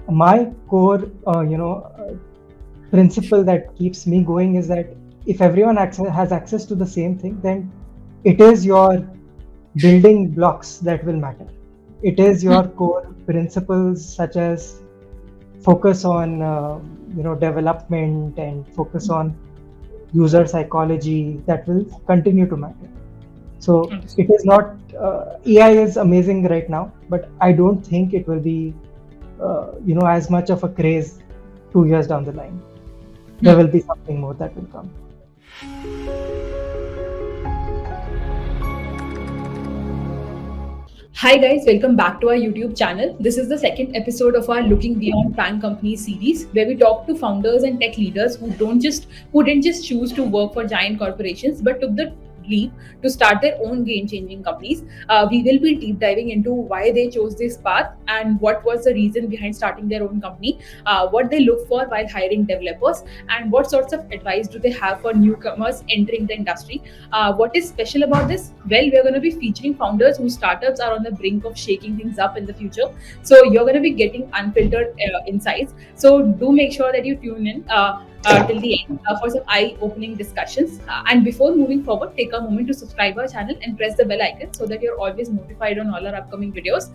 my core, principle that keeps me going is that if everyone has access to the same thing, then it is your building blocks that will matter. It is Hmm. your core principles such as focus on development and focus on user psychology that will continue to matter. So Understood. it is not AI is amazing right now, but I don't think it will be as much of a craze 2 years down the line. There Hmm. will be something more that will come. Hi guys, welcome back to our YouTube channel. This is the second episode of our Looking Beyond FAANG Company series, where we talk to founders and tech leaders who didn't just choose to work for giant corporations, but took the leap to start their own game-changing companies. We will be deep diving into why they chose this path and what was the reason behind starting their own company, what they look for while hiring developers, and what sorts of advice do they have for newcomers entering the industry. What is special about this? Well, we're going to be featuring founders whose startups are on the brink of shaking things up in the future. So you're going to be getting unfiltered insights. So do make sure that you tune in till the end for some eye-opening discussions. And before moving forward, take a moment to subscribe our channel and press the bell icon so that you're always notified on all our upcoming videos.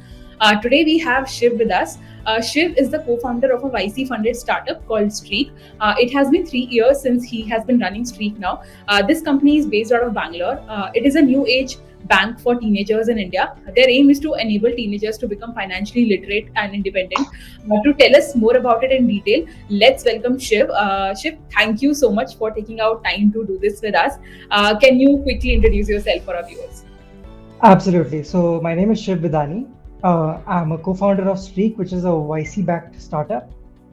Today we have Shiv with us. Shiv is the co-founder of a YC-funded startup called Streak. It has been 3 years since he has been running Streak now. This company is based out of Bangalore. It is a new age bank for teenagers in India. Their aim is to enable teenagers to become financially literate and independent. To tell us more about it in detail, let's welcome Shiv. Shiv, thank you so much for taking out time to do this with us. Can you quickly introduce yourself for our viewers? Absolutely. So my name is Shiv Bidani. I'm a co-founder of Streak, which is a YC-backed startup.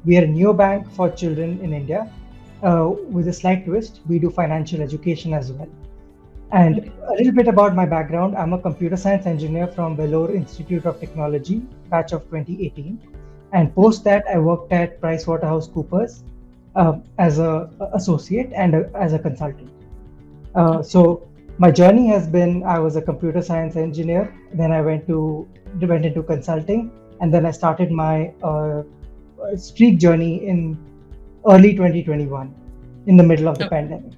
We are a neobank for children in India. With a slight twist, we do financial education as well. And Okay. a little bit about my background. I'm a computer science engineer from Vellore Institute of Technology, batch of 2018. And post that, I worked at PricewaterhouseCoopers as a associate and as a consultant. Okay. So my journey has been I was a computer science engineer, then I went into consulting, and then I started my streak journey in early 2021, in the middle of the Okay. pandemic.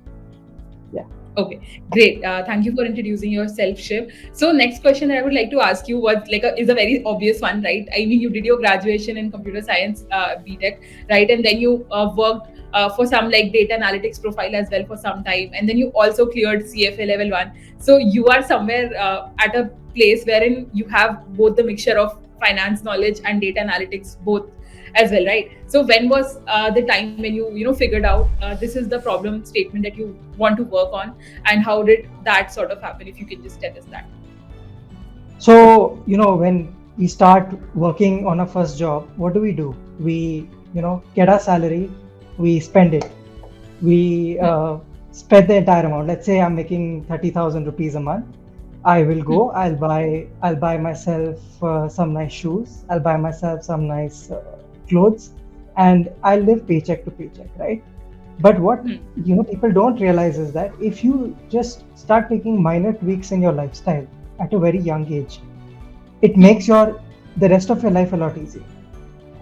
Yeah. Okay, great. Thank you for introducing yourself, Shiv. So, next question that I would like to ask you is a very obvious one, right? I mean, you did your graduation in computer science, BTech, right? And then you worked for some like data analytics profile as well for some time, and then you also cleared CFA level 1. So, you are somewhere at a place wherein you have both the mixture of finance knowledge and data analytics both as well, right? So when was the time when you figured out this is the problem statement that you want to work on, and how did that sort of happen? If you can just tell us that. So, when we start working on our first job, what do? We, get our salary, we spend it. We Hmm. spend the entire amount. Let's say I'm making 30,000 rupees a month. I will Hmm. go. I'll buy myself some nice shoes. I'll buy myself some nice clothes, and I'll live paycheck to paycheck, right? But what Hmm. people don't realize is that if you just start making minor tweaks in your lifestyle at a very young age, it Hmm. makes the rest of your life a lot easier.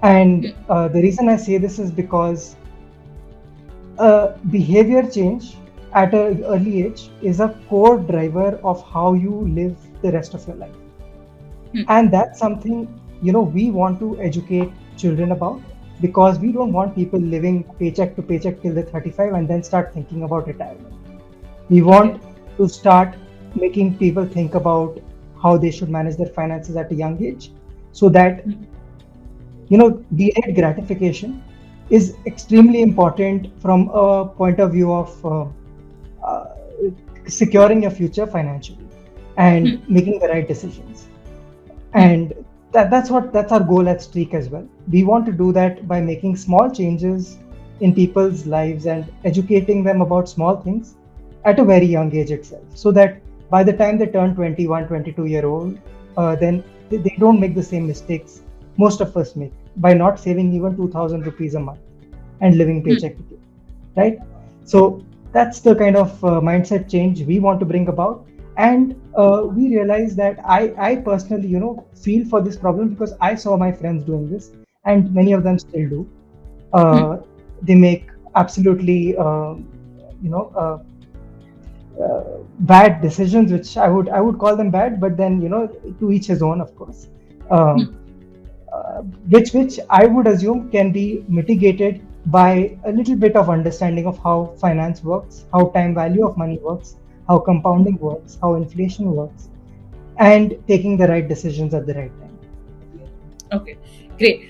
And Hmm. the reason I say this is because behavior change at an early age is a core driver of how you live the rest of your life. Hmm. And that's something we want to educate children about, because we don't want people living paycheck to paycheck till they're 35 and then start thinking about retirement. We Okay. want to start making people think about how they should manage their finances at a young age, so that Hmm. delayed gratification is extremely important from a point of view of uh, securing your future financially Hmm. and making the right decisions. Hmm. And that's our goal at Streak as well. We want to do that by making small changes in people's lives and educating them about small things at a very young age itself, so that by the time they turn 21, 22-year old, then they don't make the same mistakes most of us make by not saving even 2,000 rupees a month and living Hmm. paycheck to paycheck, right? So that's the kind of mindset change we want to bring about. And we realize that I personally, feel for this problem because I saw my friends doing this, and many of them still do. Hmm. They make absolutely you know bad decisions, which I would call them bad, but then to each his own, of course. Um, Hmm. which I would assume can be mitigated by a little bit of understanding of how finance works, how time value of money works, how compounding works, how inflation works, and taking the right decisions at the right time. Okay, great.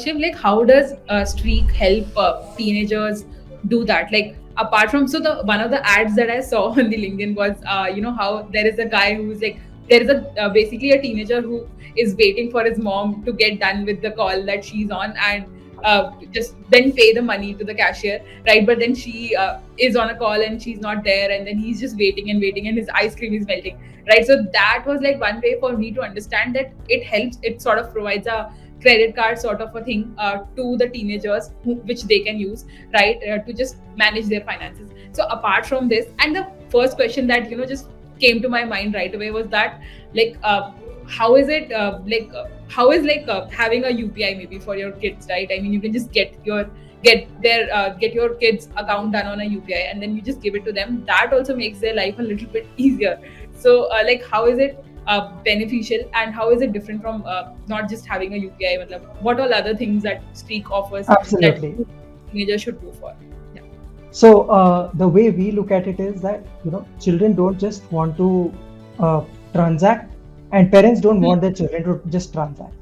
Shiv, like, how does Streak help teenagers do that? Like, apart from, so the one of the ads that I saw on the LinkedIn was, how there is a guy who's like, there is a basically a teenager who is waiting for his mom to get done with the call that she's on, and just then pay the money to the cashier, right? But then she is on a call and she's not there, and then he's just waiting and waiting, and his ice cream is melting, right? So that was like one way for me to understand that it helps. It sort of provides a credit card sort of a thing to the teenagers which they can use, right, to just manage their finances. So apart from this, and the first question that just came to my mind right away was that, like, how is it how is like having a UPI maybe for your kids, right? I mean, you can just get your kids account done on a UPI, and then you just give it to them. That also makes their life a little bit easier. So, like, how is it beneficial, and how is it different from not just having a UPI? Matlab, what all other things that Streak offers that Absolutely. teenagers should go for? Yeah. So the way we look at it is that children don't just want to transact, and parents don't Hmm. want their children to just transact.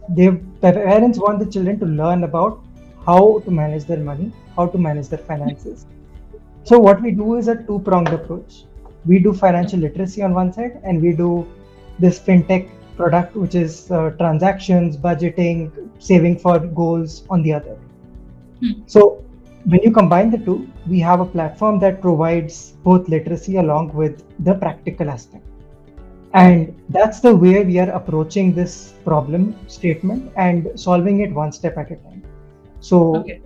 Parents want the children to learn about how to manage their money, how to manage their finances. So what we do is a two-pronged approach. We do financial literacy on one side, and we do this fintech product, which is transactions, budgeting, saving for goals on the other. Hmm. So when you combine the two, we have a platform that provides both literacy along with the practical aspect. Okay. And that's the way we are approaching this problem statement and solving it one step at a time. So Okay.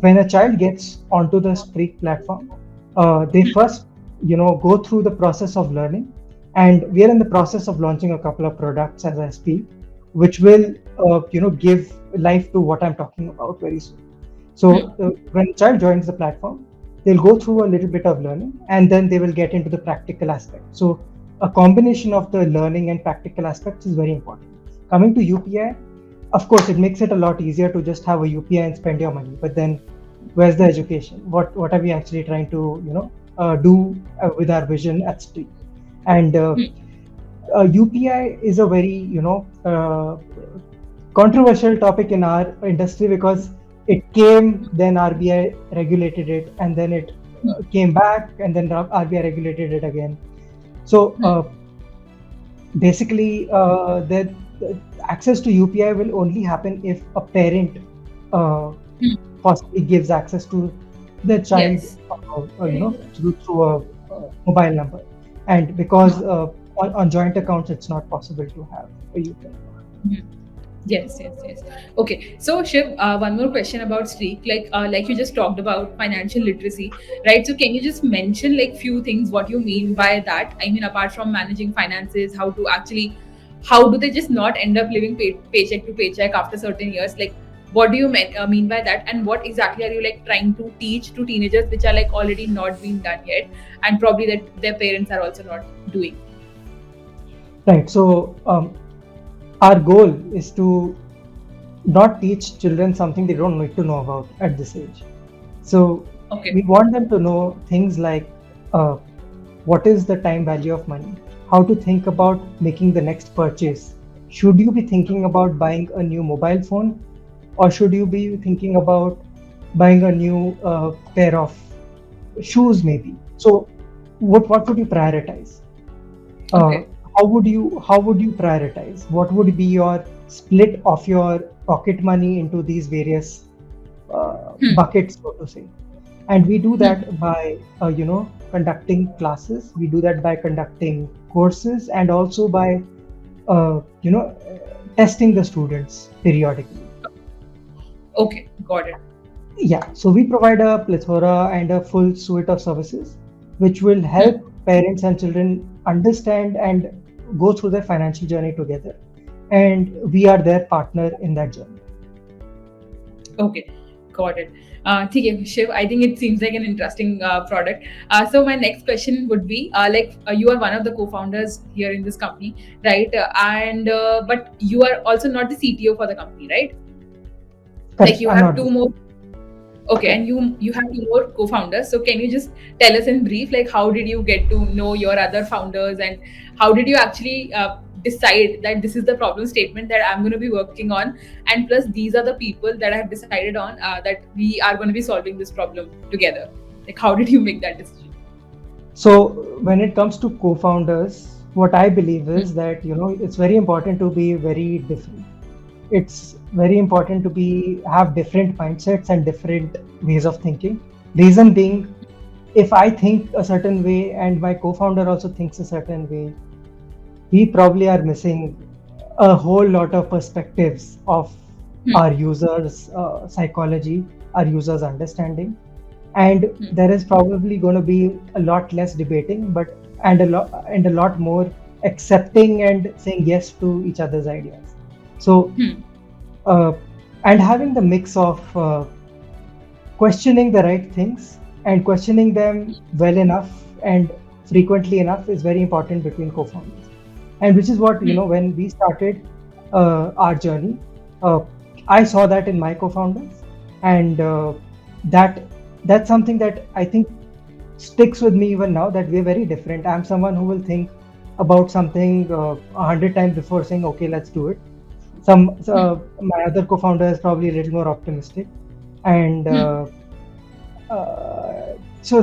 when a child gets onto the Streak platform, they Hmm. first, go through the process of learning, and we are in the process of launching a couple of products as I speak, which will, give life to what I'm talking about very soon. So Hmm. when a child joins the platform, they'll go through a little bit of learning, and then they will get into the practical aspect. So a combination of the learning and practical aspects is very important. Coming to UPI, of course, it makes it a lot easier to just have a UPI and spend your money. But then, where's the education? What are we actually trying to do with our vision at Street? And Hmm. UPI is a very controversial topic in our industry because it came, then RBI regulated it, and then it came back, and then RBI regulated it again. So Hmm. basically, the access to UPI will only happen if a parent uh, Hmm. possibly gives access to the child, Yes. through a mobile number. And because on joint accounts, it's not possible to have a UPI. Hmm. Yes, yes, yes. Okay. So, Shiv, one more question about Streak. Like you just talked about financial literacy, right? So, can you just mention like few things what you mean by that? I mean, apart from managing finances, how do they just not end up living paycheck to paycheck after certain years? Like, what do you mean by that? And what exactly are you like trying to teach to teenagers, which are like already not being done yet, and probably that their parents are also not doing? Right. So our goal is to not teach children something they don't need to know about at this age. So Okay. we want them to know things like uh, what is the time value of money, how to think about making the next purchase. Should you be thinking about buying a new mobile phone, or should you be thinking about buying a new pair of shoes, maybe? So, what would you prioritize? uh, Okay. how would you prioritize? What would be your split of your pocket money into these various Hmm. buckets, so to say? And we do Hmm. that by conducting classes. We do that by conducting courses, and also by testing the students periodically. Okay. Got it. Yeah, so we provide a plethora and a full suite of services which will Hmm. help parents and children understand and go through their financial journey together. And we are their partner in that journey. Okay, got it. ठीक है, Shiv, I think it seems like an interesting product. So my next question would be, you are one of the co-founders here in this company, right? And but you are also not the CTO for the company, right? Like Correct. you I'm have not. two more. Okay, and you have two more co-founders. So can you just tell us in brief, like how did you get to know your other founders, and how did you actually decide that this is the problem statement that I'm going to be working on, and plus these are the people that I have decided on that we are going to be solving this problem together. Like how did you make that decision? So when it comes to co-founders, what I believe Hmm. is that it's very important to be very different. It's very important to be have different mindsets and different ways of thinking. Reason being, if I think a certain way and my co-founder also thinks a certain way, we probably are missing a whole lot of perspectives of Hmm. our users' psychology, our users' understanding, and Hmm. there is probably going to be a lot less debating, but and a lot more accepting and saying yes to each other's ideas. So, Hmm. uh, and having the mix of questioning the right things and questioning them well enough and frequently enough is very important between co-founders, and which is what Hmm. when we started our journey, uh, I saw that in my co-founders, and that that's something that I think sticks with me even now, that we're very different. I'm someone who will think about something 100 times before saying okay, let's do it. Hmm. My other co-founder is probably a little more optimistic, and Hmm. so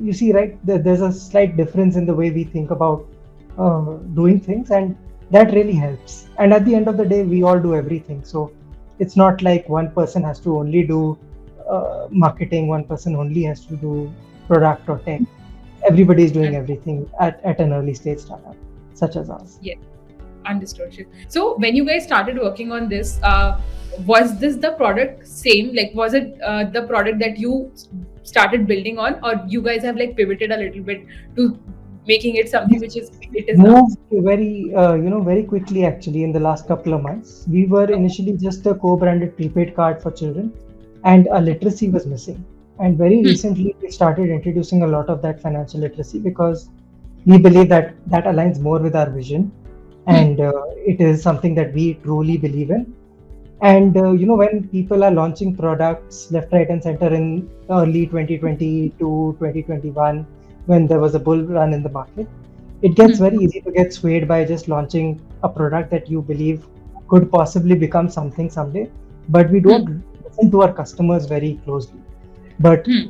you see, right, there's a slight difference in the way we think about doing things, and that really helps. And at the end of the day, we all do everything. So it's not like one person has to only do marketing, one person only has to do product or tech. Everybody is doing And everything at an early stage startup such as ours. yeah. Understood. Shiv. So when you guys started working on this, was this the product same? Like, was it the product that you started building on, or you guys have like pivoted a little bit to making it something which is it is now? Moved very quickly actually in the last couple of months. We were Okay. initially just a co-branded prepaid card for children, and a literacy was missing. And very Hmm. recently, we started introducing a lot of that financial literacy because we believe that that aligns more with our vision, Hmm. and it is something that we truly believe in. And when people are launching products left, right, and center in early 2020 to 2021, when there was a bull run in the market, it gets Hmm. very easy to get swayed by just launching a product that you believe could possibly become something someday. But we Hmm. don't listen to our customers very closely. But Hmm.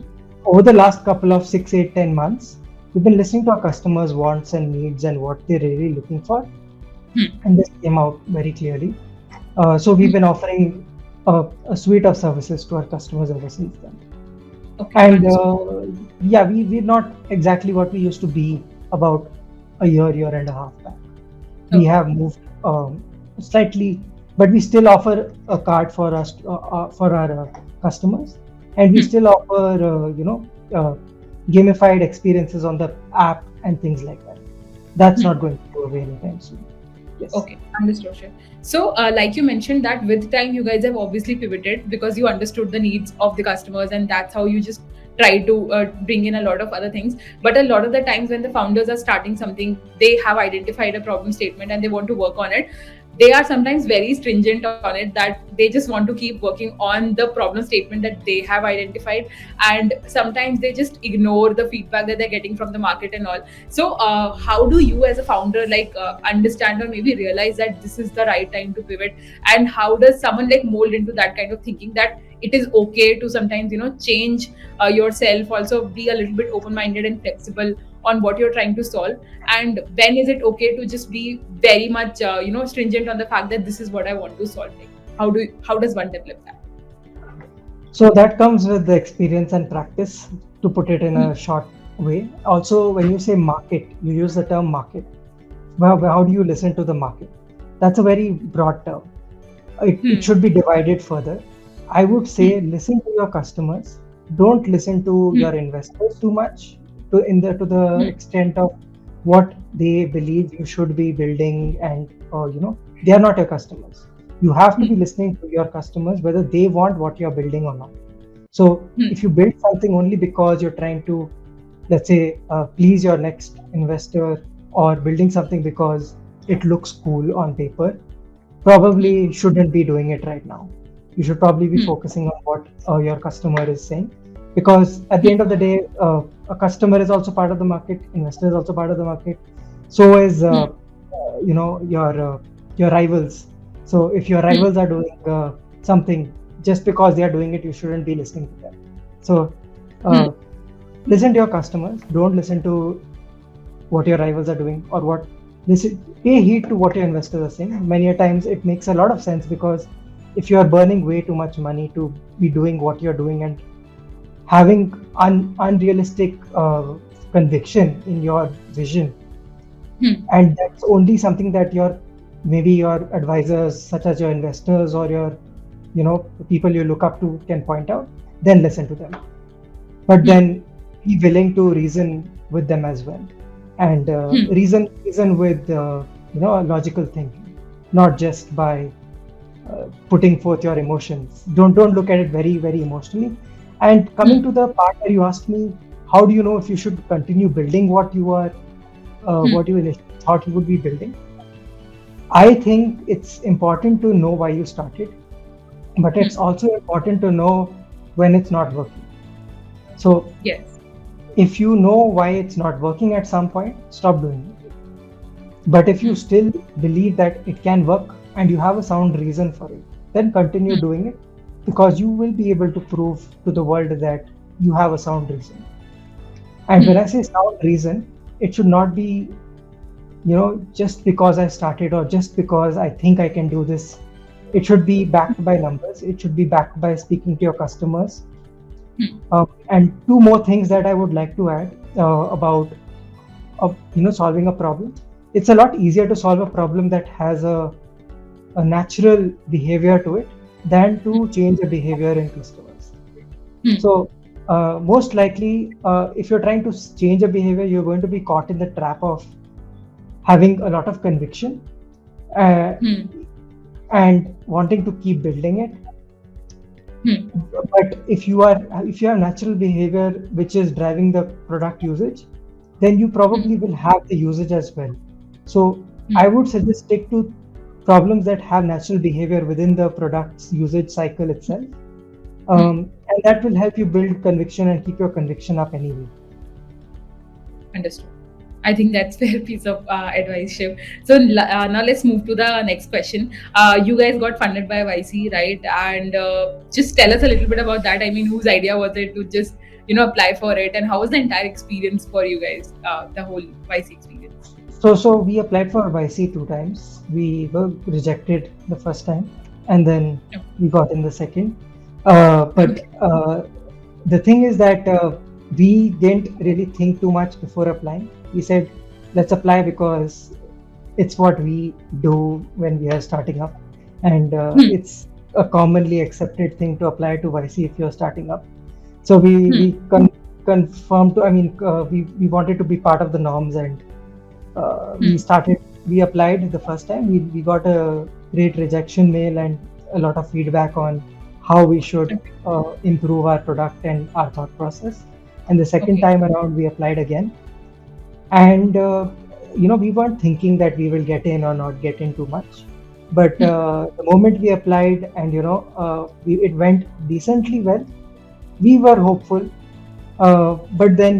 over the last couple of 6, 8, 10 months, we've been listening to our customers' wants and needs and what they're really looking for, Hmm. and this came out very clearly. So we've Hmm. been offering a suite of services to our customers ever since then. Okay. And Understood. yeah, we're not exactly what we used to be about a year and a half back. We Okay. have moved slightly, but we still offer a card for us for our customers, and we Hmm. still offer uh, gamified experiences on the app and things like that. That's Hmm. not going to go away anytime soon. Yes. Okay, understood. Shiv. So, like you mentioned, that with time you guys have obviously pivoted because you understood the needs of the customers, and that's how you just try to bring in a lot of other things. But a lot of the times when the founders are starting something, they have identified a problem statement and they want to work on it. They are sometimes very stringent on it, that they just want to keep working on the problem statement that they have identified, and sometimes they just ignore the feedback that they're getting from the market and all. So, how do you, as a founder, understand or maybe realize that this is the right time to pivot? And how does someone like mold into that kind of thinking that it is okay to sometimes change yourself, also be a little bit open-minded and flexible on what you're trying to solve? And when is it okay to just be very much stringent on the fact that this is what I want to solve? Like, how does one develop that? So that comes with the experience and practice, to put it in Hmm. a short way. Also, when you say market, you use the term market. Well, how do you listen to the market? That's a very broad term. It Hmm. should be divided further. I would Hmm. say listen to your customers. Don't listen to Hmm. your investors too much, to the Hmm. extent of what they believe you should be building, and they are not your customers. You have to be listening to your customers, whether they want what you're building or not. So if you build something only because you're trying to, let's say, please your next investor, or building something because it looks cool on paper, probably shouldn't be doing it right now. You should probably be focusing on what your customer is saying, because at the end of the day, a customer is also part of the market, investor is also part of the market, so is your rivals. So if your rivals are doing something, just because they are doing it, you shouldn't be listening to them. So listen to your customers. Don't listen to what your rivals are doing, or what pay heed to what your investors are saying. Many a times it makes a lot of sense, because if you are burning way too much money to be doing what you're doing and having unrealistic conviction in your vision, and that's only something that maybe your advisors, such as your investors or your the people you look up to, can point out, then listen to them. But then be willing to reason with them as well, and reason with logical thinking, not just by putting forth your emotions. Don't look at it very, very emotionally. And coming to the part where you asked me, how do you know if you should continue building what you initially thought you would be building? I think it's important to know why you started, but it's also important to know when it's not working. So Yes. if you know why it's not working at some point, stop doing it. But if you still believe that it can work and you have a sound reason for it, then continue doing it, because you will be able to prove to the world that you have a sound reason. And when I say sound reason, it should not be, just because I started, or just because I think I can do this. It should be backed by numbers. It should be backed by speaking to your customers. And two more things that I would like to add about solving a problem. It's a lot easier to solve a problem that has a natural behavior to it than to change a behavior in customers. So most likely, if you're trying to change a behavior, you're going to be caught in the trap of having a lot of conviction and wanting to keep building it. But if you have natural behavior which is driving the product usage, then you probably will have the usage as well. So I would suggest stick to problems that have natural behavior within the product's usage cycle itself, and that will help you build conviction and keep your conviction up anyway. Understood. I think that's fair piece of advice, Shiv. So now let's move to the next question. You guys got funded by YC, right? And just tell us a little bit about that. I mean, whose idea was it to just apply for it, and how was the entire experience for you guys? The whole YC experience. So we applied for YC 2 times. We were rejected the first time, and then we got in the second. But the thing is that we didn't really think too much before applying. We said, let's apply because it's what we do when we are starting up, and it's a commonly accepted thing to apply to YC if you're starting up. So we confirmed to, we wanted to be part of the norms, and we applied the first time. We got a great rejection mail and a lot of feedback on how we should improve our product and our thought process. And the second time around, we applied again. And we weren't thinking that we will get in or not get in too much. But the moment we applied, and it went decently well, we were hopeful. But then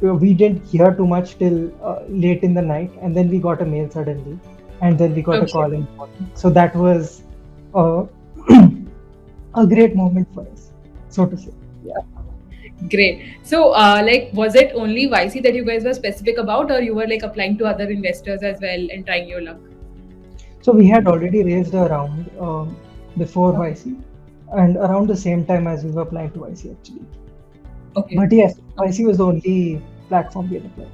we didn't hear too much till late in the night, and then we got a mail suddenly, and then we got a call in the morning. So that was a great moment for us, so to say. Yeah. Great. So, was it only YC that you guys were specific about, or you were applying to other investors as well and trying your luck? So we had already raised a round before YC, and around the same time as we were applying to YC actually. Okay. But yes, YC was the only platform we had applied.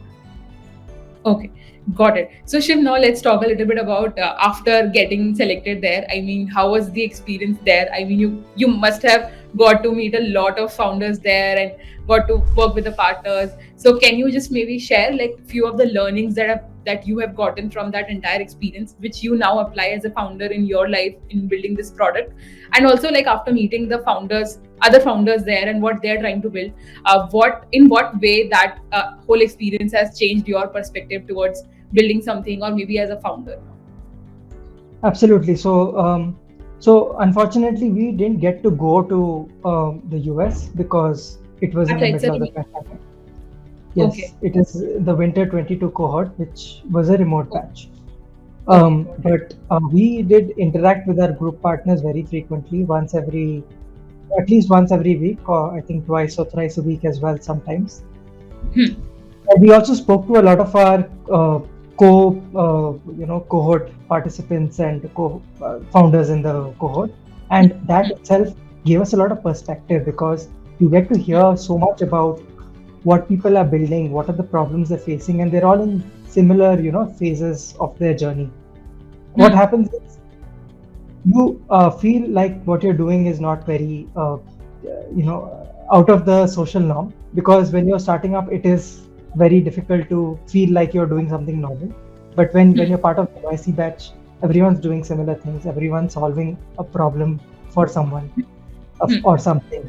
Okay, got it. So Shiv, now let's talk a little bit about after getting selected there. I mean, how was the experience there? I mean, you must have got to meet a lot of founders there and got to work with the partners. So can you just maybe share few of the learnings that have that you have gotten from that entire experience, which you now apply as a founder in your life in building this product? And also, like, after meeting the founders, other founders there, and what they're trying to build, what way that whole experience has changed your perspective towards building something, or maybe as a founder? Absolutely. So unfortunately, we didn't get to go to the US because it was in the It's a middle of the remote. pandemic. Yes, Okay. it is the Winter 22 cohort, which was a remote batch. Okay, got it. But we did interact with our group partners very frequently, at least once every week, or I think twice or thrice a week as well sometimes. And we also spoke to a lot of our cohort participants and founders in the cohort, and that itself gave us a lot of perspective, because you get to hear so much about what people are building, what are the problems they're facing, and they're all in similar, phases of their journey. What happens is you feel like what you're doing is not very, out of the social norm, because when you're starting up, it is very difficult to feel like you're doing something normal. But when you're part of the YC batch, everyone's doing similar things. Everyone's solving a problem for someone or something,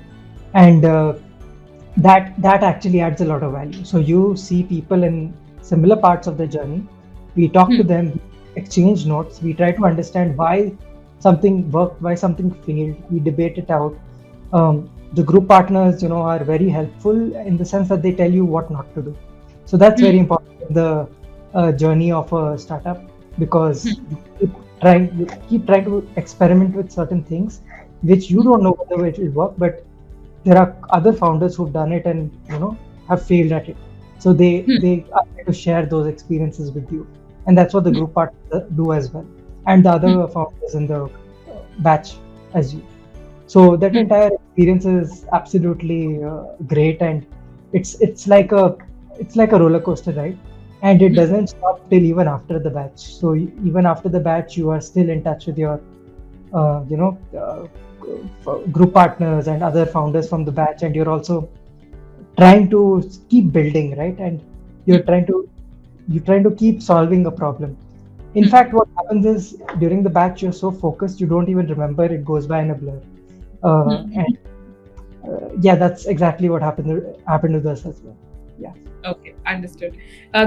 and that actually adds a lot of value. So you see people in similar parts of the journey. We talk to them, exchange notes. We try to understand why something worked, why something failed. We debate it out. The group partners, are very helpful in the sense that they tell you what not to do. So that's very important in the journey of a startup, because you keep trying to experiment with certain things which you don't know whether it will work, but there are other founders who've done it and have failed at it. So they are there to share those experiences with you, and that's what the group partners do as well, and the other founders in the batch as you. So that entire experience is absolutely great, and it's like a roller coaster ride, and it doesn't stop till even after the batch. So even after the batch, you are still in touch with your group partners and other founders from the batch, and you're also trying to keep building, right? And you're trying to keep solving a problem. In fact, what happens is during the batch, you're so focused, you don't even remember, it goes by in a blur. And yeah, that's exactly what happened with us as well. Yeah. Okay, understood.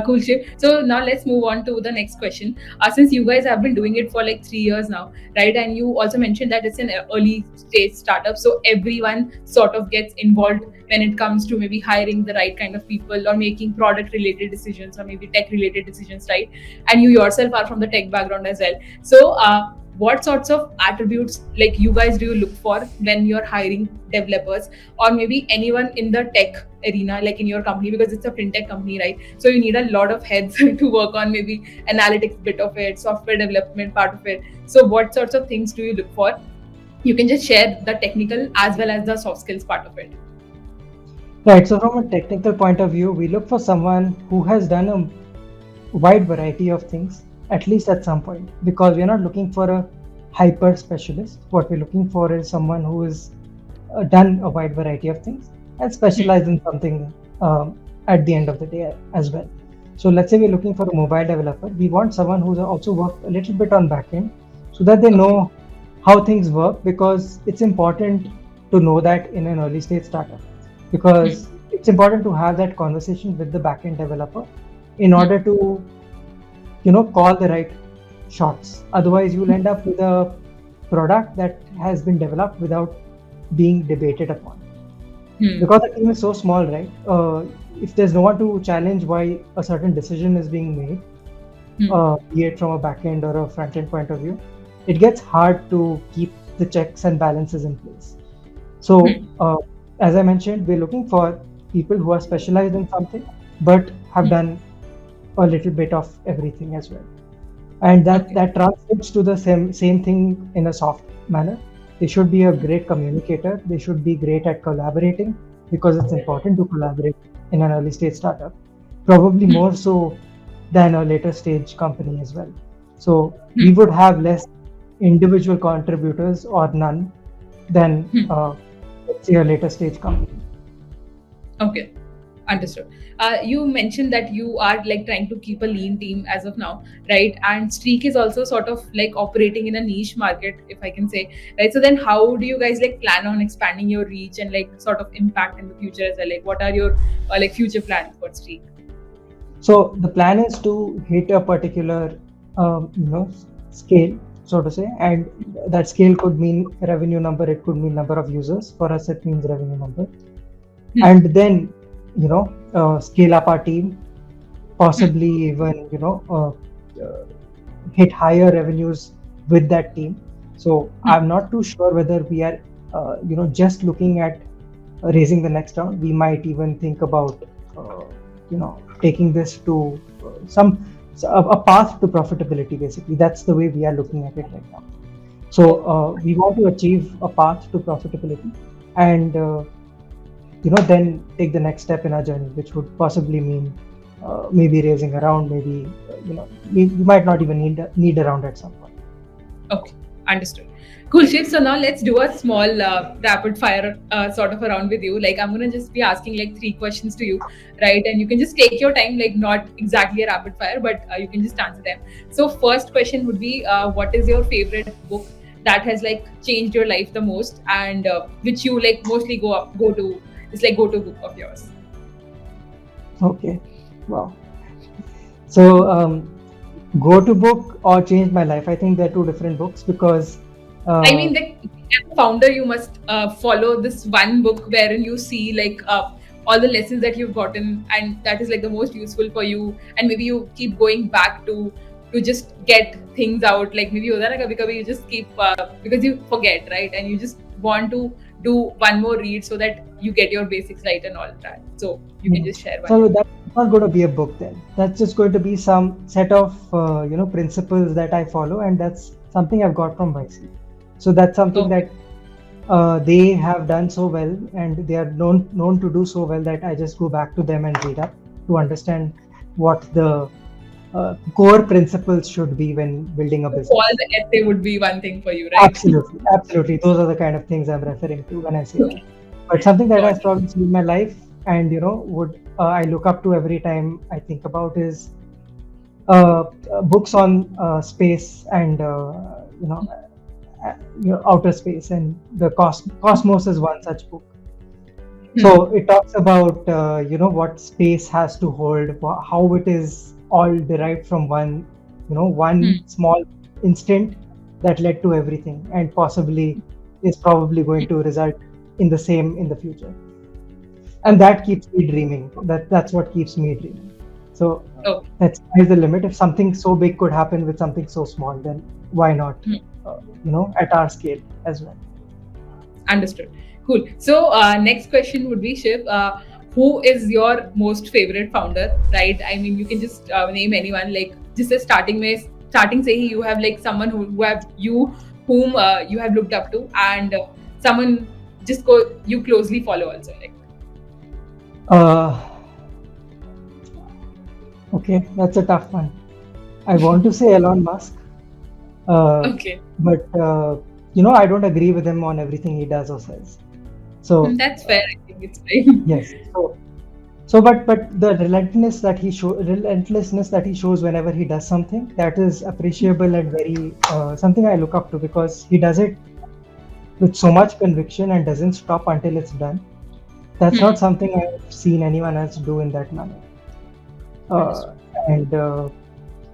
Cool, Shiv. So now let's move on to the next question. Since you guys have been doing it for like 3 years now, right? And you also mentioned that it's an early stage startup, so everyone sort of gets involved when it comes to maybe hiring the right kind of people, or making product related decisions, or maybe tech related decisions, right? And you yourself are from the tech background as well. So what sorts of attributes like you guys do you look for when you're hiring developers, or maybe anyone in the tech arena, like in your company, because it's a fintech company, right? So you need a lot of heads to work on maybe analytics bit of it, software development part of it. So what sorts of things do you look for? You can just share the technical as well as the soft skills part of it. Right. So from a technical point of view, we look for someone who has done a wide variety of things, at least at some point, because we're not looking for a hyper specialist. What we're looking for is someone who has done a wide variety of things and specialized in something at the end of the day as well. So let's say we're looking for a mobile developer. We want someone who's also worked a little bit on backend, so that they know how things work, because it's important to know that in an early stage startup, because it's important to have that conversation with the backend developer in order to call the right shots. Otherwise, you'll end up with a product that has been developed without being debated upon. Because the team is so small, right? If there's no one to challenge why a certain decision is being made, be it from a backend or a front-end point of view, it gets hard to keep the checks and balances in place. So, as I mentioned, we're looking for people who are specialized in something, but have done a little bit of everything as well. And that translates to the same thing in a soft manner. They should be a great communicator. They should be great at collaborating, because it's important to collaborate in an early stage startup, probably more so than a later stage company as well. So we would have less individual contributors or none than let's say a later stage company. Okay, Understood. You mentioned that you are like trying to keep a lean team as of now, right? And Streak is also sort of like operating in a niche market, if I can say, right? So then, how do you guys like plan on expanding your reach and like sort of impact in the future as well? Like, what are your like future plans for Streak? So the plan is to hit a particular, scale, so to say, and that scale could mean revenue number, it could mean number of users. For us, it means revenue number, and then, scale up our team, possibly even, hit higher revenues with that team. So I'm not too sure whether we are, just looking at raising the next round. We might even think about, taking this to a path to profitability. Basically, that's the way we are looking at it right now. So we want to achieve a path to profitability, and then take the next step in our journey, which would possibly mean maybe raising a round, maybe we might not even need a round at some point. Okay, understood. Cool, Shiv. So now let's do a small rapid fire sort of around with you. Like I'm gonna just be asking like 3 questions to you, right? And you can just take your time, like not exactly a rapid fire, but you can just answer them. So first question would be, what is your favorite book that has like changed your life the most, and which you like mostly go to? It's like go-to book of yours. Okay, wow. So go-to book or change my life. I think they're two different books because. I mean, like, as a founder, you must follow this one book wherein you see like all the lessons that you've gotten, and that is like the most useful for you. And maybe you keep going back to just get things out. Like maybe hota na kabhi you just keep because you forget, right? And you just want to do one more read so that you get your basics right and all that. So you can just share one. So that's not going to be a book then. That's just going to be some set of principles that I follow, and that's something I've got from YC. So that's something that they have done so well, and they are known to do so well that I just go back to them and read up to understand what the core principles should be when building a business. All the essay would be one thing for you, right? Absolutely. Those are the kind of things I'm referring to when I say that. But something that has probably changed my life, and would I look up to every time I think about is books on space and outer space, and the Cosmos is one such book. So it talks about what space has to hold, how it is all derived from one small instant that led to everything, and possibly is probably going to result in the same in the future. And that keeps me dreaming. That's what keeps me dreaming. So that's the limit. If something so big could happen with something so small, then why not? At our scale as well. Understood. Cool. So next question would be, Shiv, who is your most favorite founder, right? I mean, you can just name anyone, like just as starting say you have like someone whom you have looked up to, and someone you closely follow also, like. Okay, that's a tough one. I want to say Elon Musk. Okay. But I don't agree with him on everything he does or says. So that's fair. I think it's fine. Yes. So, but the relentlessness that he shows whenever he does something, that is appreciable and very something I look up to, because he does it with so much conviction and doesn't stop until it's done. That's not something I've seen anyone else do in that manner. And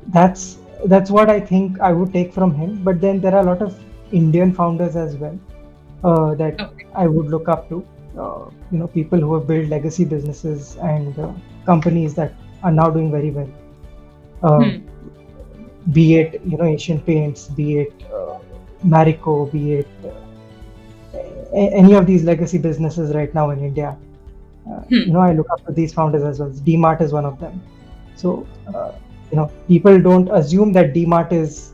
that's what I think I would take from him. But then there are a lot of Indian founders as well that I would look up to. People who have built legacy businesses and companies that are now doing very well. Be it Asian Paints, be it Marico, be it any of these legacy businesses right now in India. I look up to these founders as well. DMart is one of them. So people don't assume that DMart is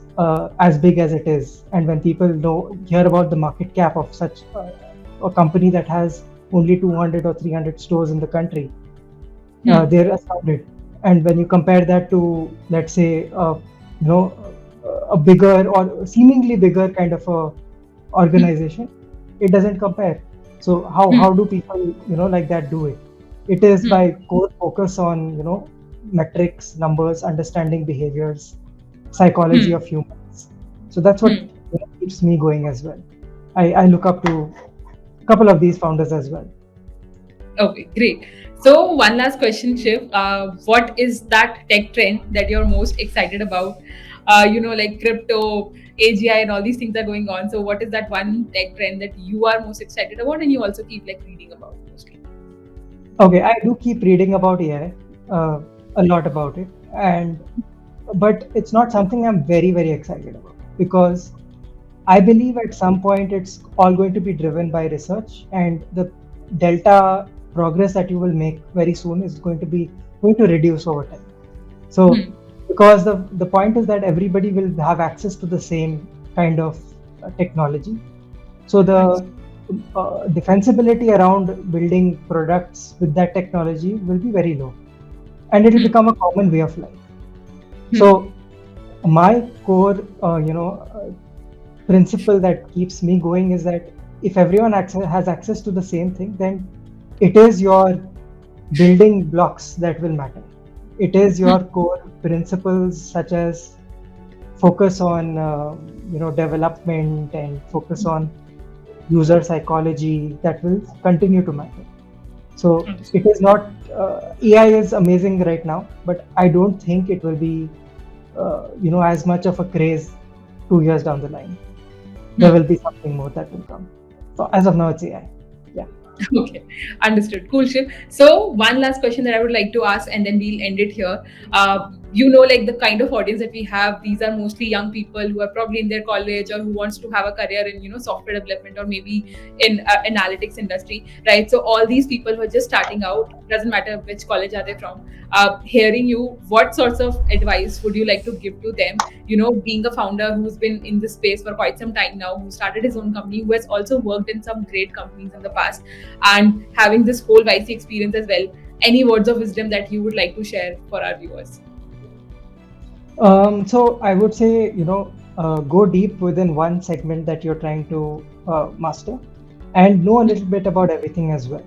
as big as it is, and when people hear about the market cap of such a company that has only 200 or 300 stores in the country, they're astounded. And when you compare that to, let's say, a bigger or seemingly bigger kind of a organization, it doesn't compare. So how do people like that do it? It is Hmm. by core focus on, metrics, numbers, understanding behaviors, psychology Hmm. of humans. So that's what Hmm. keeps me going as well. I look up to a couple of these founders as well. Okay, great. So one last question, Shiv. What is that tech trend that you're most excited about? Like crypto, AGI, and all these things are going on. So what is that one tech trend that you are most excited about, and you also keep like reading about mostly? Okay, I do keep reading about AI, a lot about it, but it's not something I'm very, very excited about because I believe at some point it's all going to be driven by research, and the delta progress that you will make very soon is going to reduce over time. So, Hmm. because the point is that everybody will have access to the same kind of technology. So the Understood. defensibility around building products with that technology will be very low, and it will Hmm. become a common way of life. Hmm. So my core, principle that keeps me going is that if everyone has access to the same thing, then it is your building blocks that will matter. It is Hmm. your core principles such as focus on development and focus on user psychology that will continue to matter. So Understood. it is not AI is amazing right now, but I don't think it will be as much of a craze 2 years down the line. There Hmm. will be something more that will come. So as of now, it's AI. Yeah. Okay, understood. Cool, Shiv. So one last question that I would like to ask, and then we'll end it here. Like the kind of audience that we have, these are mostly young people who are probably in their college or who wants to have a career in software development or maybe in analytics industry, right? So all these people who are just starting out, doesn't matter which college are they from. Hearing you, what sorts of advice would you like to give to them? Being a founder who's been in this space for quite some time now, who started his own company, who has also worked in some great companies in the past and having this whole YC experience as well. Any words of wisdom that you would like to share for our viewers? So I would say, go deep within one segment that you're trying to master and know a little bit about everything as well.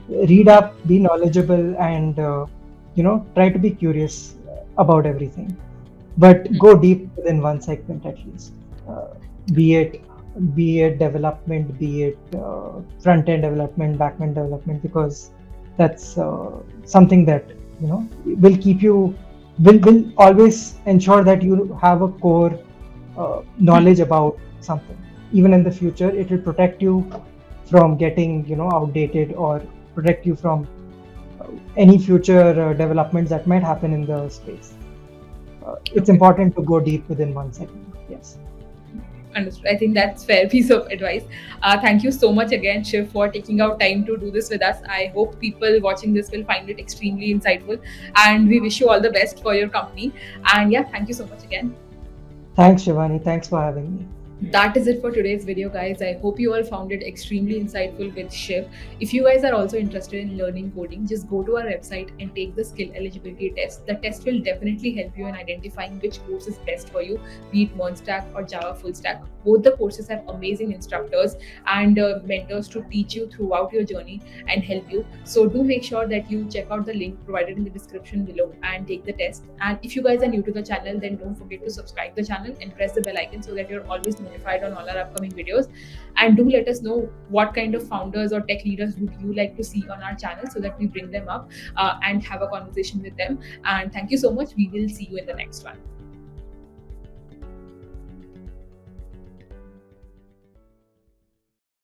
Read up, be knowledgeable, and, try to be curious about everything. But go deep within one segment at least. Uh, be it be it development, be it front end development, back end development, because that's something that will keep you will always ensure that you have a core knowledge about something. Even in the future, it will protect you from getting outdated or protect you from any future developments that might happen in the space. It's Okay. important to go deep within one segment. Yes. Understood. I think that's fair piece of advice. Thank you so much again, Shiv, for taking out time to do this with us. I hope people watching this will find it extremely insightful, and we wish you all the best for your company. And yeah, thank you so much again. Thanks, Shivani. Thanks for having me. That is it for today's video, guys. I hope you all found it extremely insightful with Shiv. If you guys are also interested in learning coding, just go to our website and take the skill eligibility test. The test will definitely help you in identifying which course is best for you, be it Stack or Java full stack. Both the courses have amazing instructors and mentors to teach you throughout your journey and help you. So do make sure that you check out the link provided in the description below and take the test. And if you guys are new to the channel, then don't forget to subscribe the channel and press the bell icon so that you're always notified on all our upcoming videos. And do let us know what kind of founders or tech leaders would you like to see on our channel so that we bring them up and have a conversation with them. And thank you so much. We will see you in the next one.